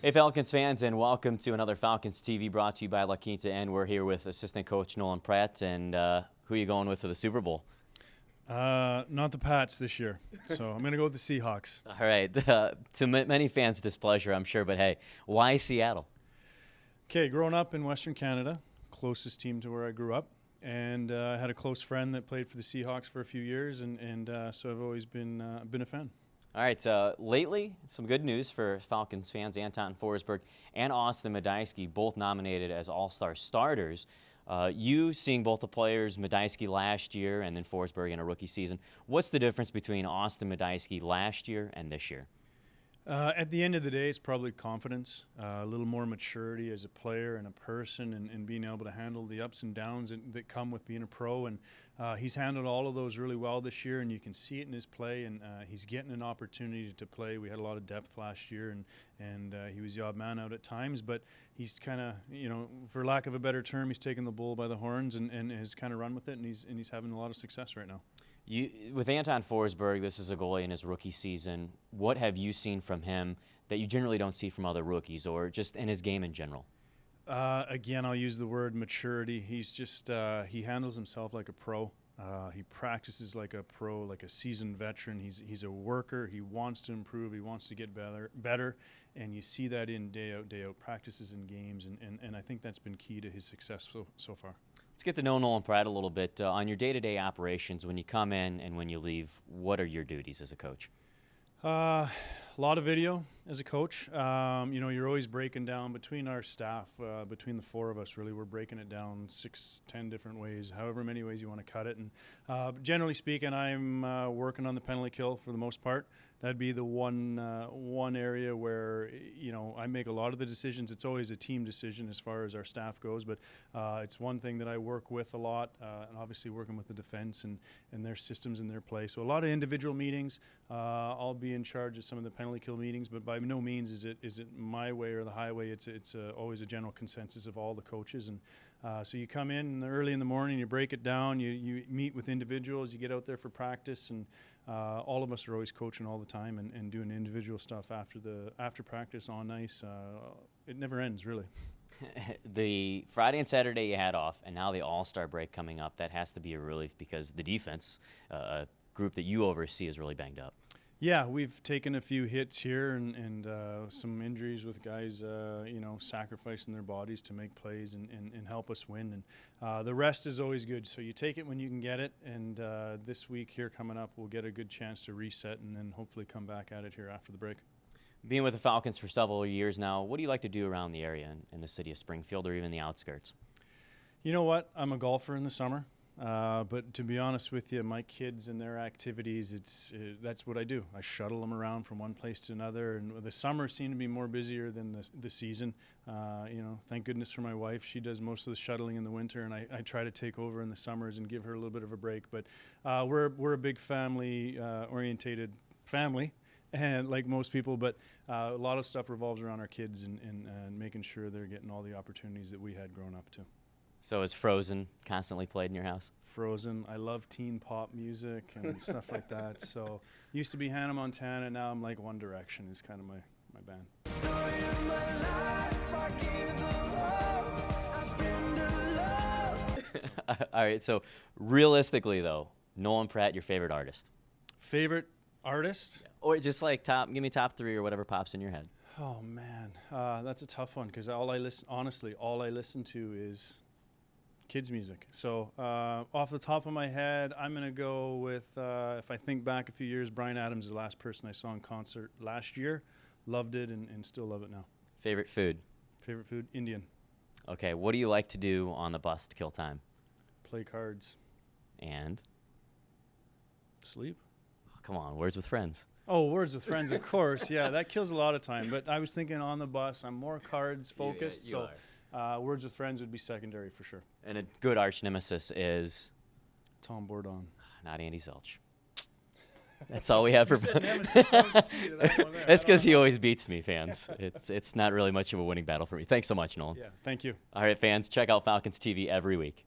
Hey Falcons fans, and welcome to another Falcons TV brought to you by La Quinta, and we're here with Assistant Coach Nolan Pratt. And who are you going with for the Super Bowl? Not the Pats this year, so I'm going to go with the Seahawks. All right, to many fans' displeasure, I'm sure, but hey, why Seattle? Okay, growing up in Western Canada, closest team to where I grew up, and I had a close friend that played for the Seahawks for a few years, and so I've always been a fan. All right, lately, some good news for Falcons fans. Anton Forsberg and Austin Medeski both nominated as All-Star starters. You seeing both the players, Medeski last year and then Forsberg in a rookie season. What's the difference between Austin Medeski last year and this year? At the end of the day, it's probably confidence, a little more maturity as a player and a person, and being able to handle the ups and downs that come with being a pro. And he's handled all of those really well this year, and you can see it in his play. And he's getting an opportunity to play. We had a lot of depth last year, and he was the odd man out at times. But he's kind of, for lack of a better term, he's taken the bull by the horns and has kind of run with it, and he's having a lot of success right now. With Anton Forsberg, this is a goalie in his rookie season. What have you seen from him that you generally don't see from other rookies, or just in his game in general? Again, I'll use the word maturity. He's just he handles himself like a pro. He practices like a pro, like a seasoned veteran. He's a worker. He wants to improve. He wants to get better, and you see that in day out practices and games, and I think that's been key to his success so far. Let's get to know Nolan Pratt a little bit. On your day-to-day operations, when you come in and when you leave, what are your duties as a coach? A lot of video as a coach. You're always breaking down between our staff, between the four of us, really, we're breaking it down 6-10 different ways, however many ways you want to cut it. And generally speaking, I'm working on the penalty kill for the most part. That'd be the one area where, I make a lot of the decisions. It's always a team decision as far as our staff goes, but it's one thing that I work with a lot, and obviously working with the defense and their systems and their play. So a lot of individual meetings. I'll be in charge of some of the penalty kill meetings, but by no means is it my way or the highway. It's always a general consensus of all the coaches. And so you come in early in the morning, you break it down, you meet with individuals, you get out there for practice, and all of us are always coaching all the time and doing individual stuff after practice on ice. It never ends, really. The Friday and Saturday you had off, and now the All-Star break coming up, that has to be a relief because the defense, a group that you oversee, is really banged up. Yeah, we've taken a few hits here and some injuries with guys, sacrificing their bodies to make plays and help us win. And the rest is always good. So you take it when you can get it. And this week here coming up, we'll get a good chance to reset and then hopefully come back at it here after the break. Being with the Falcons for several years now, what do you like to do around the area in the city of Springfield or even the outskirts? You know what? I'm a golfer in the summer. But to be honest with you, my kids and their activities, that's what I do. I shuttle them around from one place to another, and the summers seem to be more busier than the season. Thank goodness for my wife. She does most of the shuttling in the winter, and I try to take over in the summers and give her a little bit of a break. But we're a big family orientated family, and like most people, but a lot of stuff revolves around our kids and making sure they're getting all the opportunities that we had growing up too. So is Frozen constantly played in your house? Frozen. I love teen pop music and stuff like that. So used to be Hannah Montana. Now I'm like One Direction is kind of my band. All right, so realistically though, Nolan Pratt, your favorite artist? Favorite artist? Yeah. Or just like give me top 3 or whatever pops in your head. Oh man, that's a tough one because all I listen to is kids music. So off the top of my head, I'm going to go with, if I think back a few years, Bryan Adams is the last person I saw in concert last year. Loved it and still love it now. Favorite food? Favorite food? Indian. Okay, what do you like to do on the bus to kill time? Play cards. And? Sleep. Oh, come on, Words with Friends. Oh, Words with Friends, of course. Yeah, that kills a lot of time. But I was thinking on the bus, I'm more cards focused. You are. Words with Friends would be secondary for sure. And a good arch nemesis is? Tom Bourdon. Not Andy Zilch. That's all we have for. Nemesis. That's because he always beats me, fans. It's not really much of a winning battle for me. Thanks so much, Nolan. Yeah, thank you. All right, fans, check out Falcons TV every week.